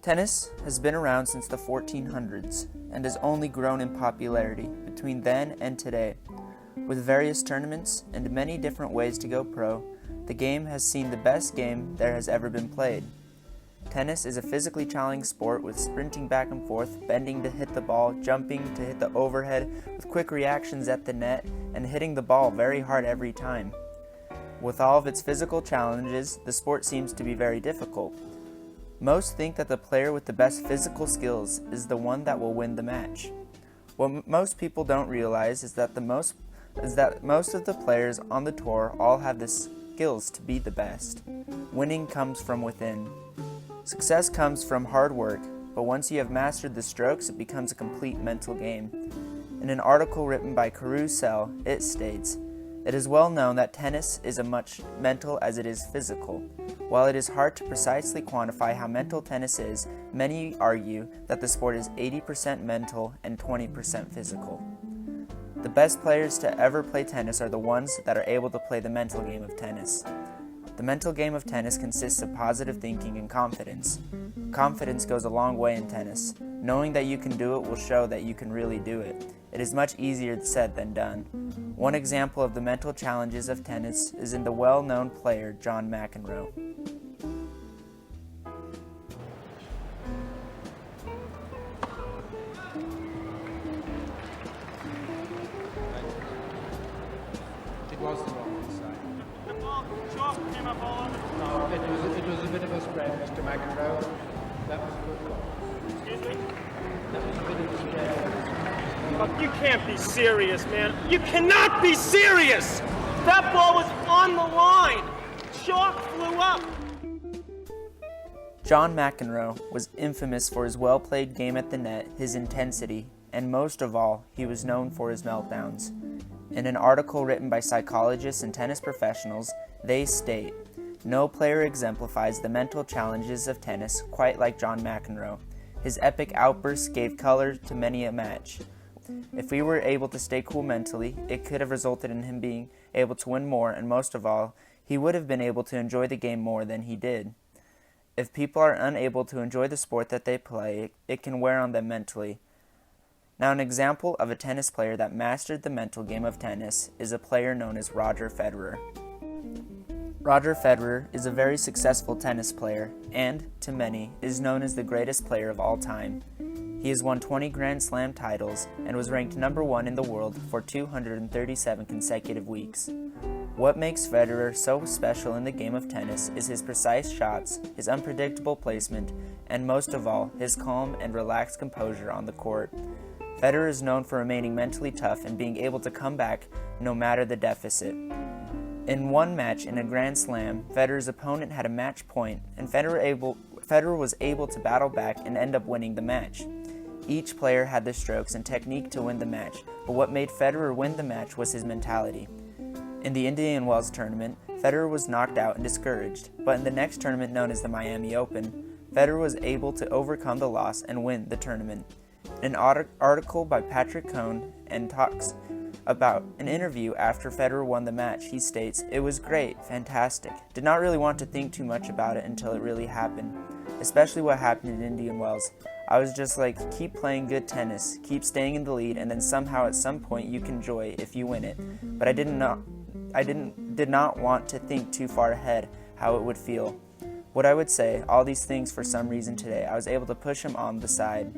Tennis has been around since the 1400s and has only grown in popularity between then and today. With various tournaments and many different ways to go pro, the game has seen the best game there has ever been played. Tennis is a physically challenging sport with sprinting back and forth, bending to hit the ball, jumping to hit the overhead, with quick reactions at the net, and hitting the ball very hard every time. With all of its physical challenges, the sport seems to be very difficult. Most think that the player with the best physical skills is the one that will win the match. What most people don't realize is that most of the players on the tour all have the skills to be the best. Winning comes from within. Success comes from hard work, but once you have mastered the strokes, it becomes a complete mental game. In an article written by Carousel, it states, "It is well known that tennis is as much mental as it is physical. While it is hard to precisely quantify how mental tennis is, many argue that the sport is 80% mental and 20% physical. The best players to ever play tennis are the ones that are able to play the mental game of tennis. The mental game of tennis consists of positive thinking and confidence. Confidence goes a long way in tennis. Knowing that you can do it will show that you can really do it. It is much easier said than done." One example of the mental challenges of tennis is in the well-known player John McEnroe. It was the wrong side. The ball chalk came up all over. No, it was a bit of a spread, Mr. McEnroe. That was a good call. Excuse me? That was a bit of a spread. Look, you can't be serious, man. You cannot be serious! That ball was on the line. Chalk flew up. John McEnroe was infamous for his well-played game at the net, his intensity, and most of all, he was known for his meltdowns. In an article written by psychologists and tennis professionals, they state, "No player exemplifies the mental challenges of tennis quite like John McEnroe. His epic outbursts gave color to many a match. If he were able to stay cool mentally, it could have resulted in him being able to win more, and most of all, he would have been able to enjoy the game more than he did. If people are unable to enjoy the sport that they play, it can wear on them mentally." Now, an example of a tennis player that mastered the mental game of tennis is a player known as Roger Federer. Roger Federer is a very successful tennis player and, to many, is known as the greatest player of all time. He has won 20 Grand Slam titles and was ranked number 1 in the world for 237 consecutive weeks. What makes Federer so special in the game of tennis is his precise shots, his unpredictable placement, and most of all, his calm and relaxed composure on the court. Federer is known for remaining mentally tough and being able to come back no matter the deficit. In one match in a Grand Slam, Federer's opponent had a match point, and Federer was able to battle back and end up winning the match. Each player had the strokes and technique to win the match, but what made Federer win the match was his mentality. In the Indian Wells tournament, Federer was knocked out and discouraged, but in the next tournament known as the Miami Open, Federer was able to overcome the loss and win the tournament. In an article by Patrick Cohn and talks about an interview after Federer won the match, he states, "It was great, fantastic. Did not really want to think too much about it until it really happened, especially what happened in Indian Wells. I was just like, keep playing good tennis, keep staying in the lead, and then somehow at some point you can enjoy if you win it. But I did not want to think too far ahead how it would feel. What I would say, all these things for some reason today, I was able to push him on the side."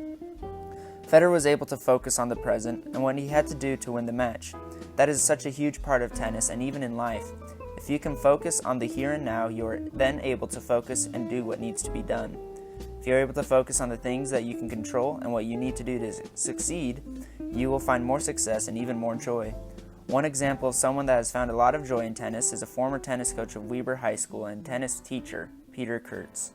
Federer was able to focus on the present and what he had to do to win the match. That is such a huge part of tennis and even in life. If you can focus on the here and now, you are then able to focus and do what needs to be done. If you're able to focus on the things that you can control and what you need to do to succeed, you will find more success and even more joy. One example of someone that has found a lot of joy in tennis is a former tennis coach of Weber High School and tennis teacher, Peter Kurtz.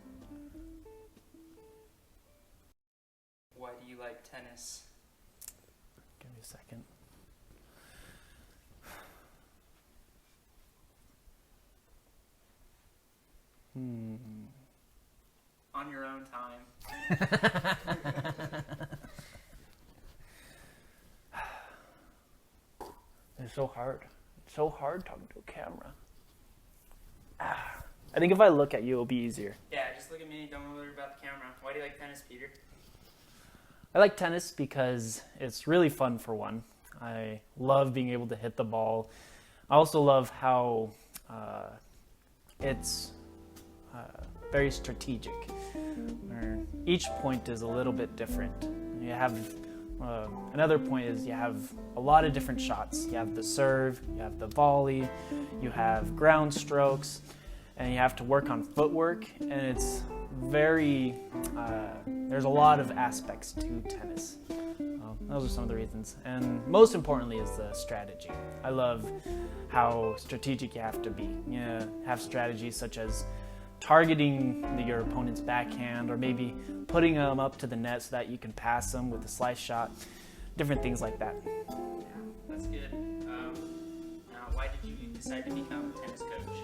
Why do you like tennis? Give me a second. On your own time. It's so hard. It's so hard talking to a camera. I think if I look at you, it'll be easier. Yeah, just look look at me. Don't worry about the camera. Why do you like tennis, Peter? I like tennis because it's really fun for one. I love being able to hit the ball. I also love how it's very strategic, where each point is a little bit different. You have another point is you have a lot of different shots. You have the serve, you have the volley, you have ground strokes, and you have to work on footwork, and it's very, there's a lot of aspects to tennis. Those are some of the reasons. And most importantly is the strategy. I love how strategic you have to be. You have strategies such as targeting your opponent's backhand, or maybe putting them up to the net so that you can pass them with a slice shot, different things like that. Yeah, that's good. Now, why did you decide to become a tennis coach?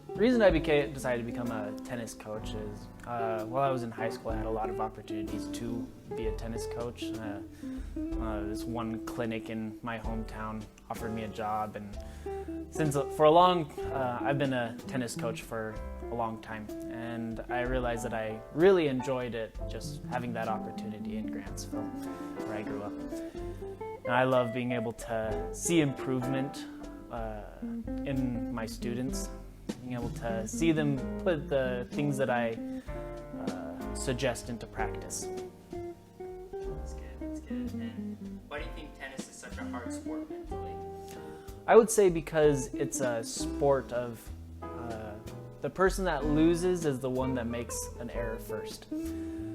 The reason I decided to become a tennis coach is while I was in high school, I had a lot of opportunities to be a tennis coach. This one clinic in my hometown offered me a job, and since I've been a tennis coach for a long time, and I realized that I really enjoyed it, just having that opportunity in Grantsville, where I grew up. And I love being able to see improvement in my students, being able to see them put the things that I suggest into practice. That's good. And why do you think tennis is such a hard sport mentally? I would say because it's a sport of the person that loses is the one that makes an error first.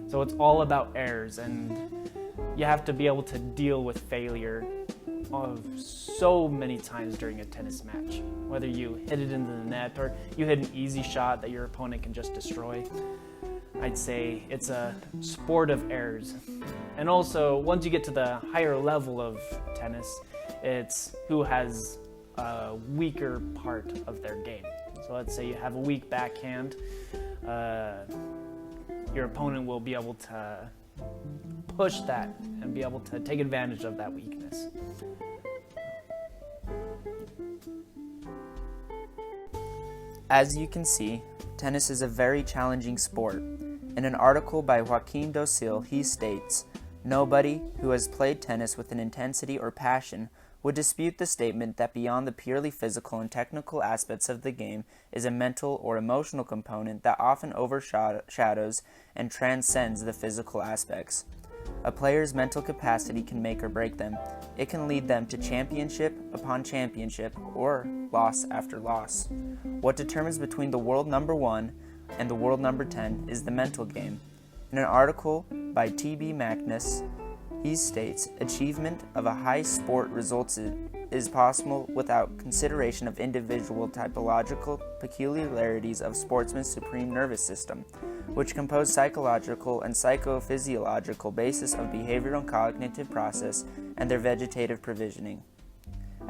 So it's all about errors, and you have to be able to deal with failure of so many times during a tennis match. Whether you hit it into the net or you hit an easy shot that your opponent can just destroy. I'd say it's a sport of errors. And also, once you get to the higher level of tennis, it's who has a weaker part of their game. So let's say you have a weak backhand, your opponent will be able to push that and be able to take advantage of that weakness. As you can see, tennis is a very challenging sport. In an article by Joaquin Docil, he states, "Nobody who has played tennis with an intensity or passion would dispute the statement that beyond the purely physical and technical aspects of the game is a mental or emotional component that often overshadows and transcends the physical aspects. A player's mental capacity can make or break them. It can lead them to championship upon championship or loss after loss. What determines between the world number 1 and the world number 10 is the mental game." In an article by T.B. Magnus, he states, "Achievement of a high sport results is possible without consideration of individual typological peculiarities of sportsmen's supreme nervous system, which compose psychological and psychophysiological basis of behavioral and cognitive process and their vegetative provisioning.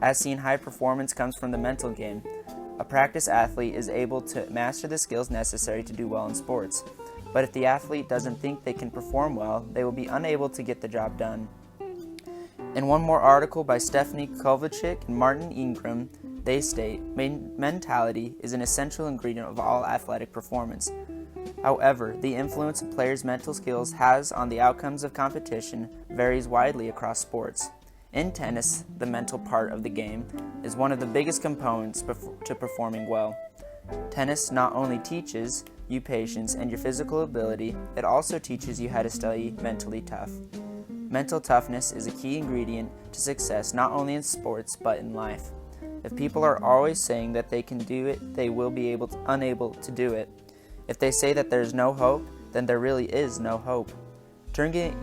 As seen, high performance comes from the mental game. A practice athlete is able to master the skills necessary to do well in sports. But if the athlete doesn't think they can perform well, they will be unable to get the job done." In one more article by Stephanie Kovacic and Martin Ingram, they state, "Mentality is an essential ingredient of all athletic performance. However, the influence a player's mental skills has on the outcomes of competition varies widely across sports. In tennis, the mental part of the game is one of the biggest components to performing well. Tennis not only teaches you patience and your physical ability, it also teaches you how to stay mentally tough. Mental toughness is a key ingredient to success not only in sports but in life. If people are always saying that they can do it, they will be unable to do it. If they say that there's no hope, then there really is no hope. Turning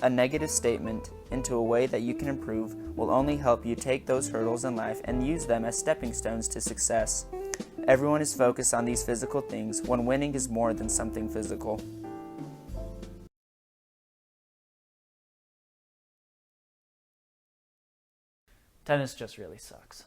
a negative statement into a way that you can improve will only help you take those hurdles in life and use them as stepping stones to success. Everyone is focused on these physical things when winning is more than something physical." Tennis just really sucks.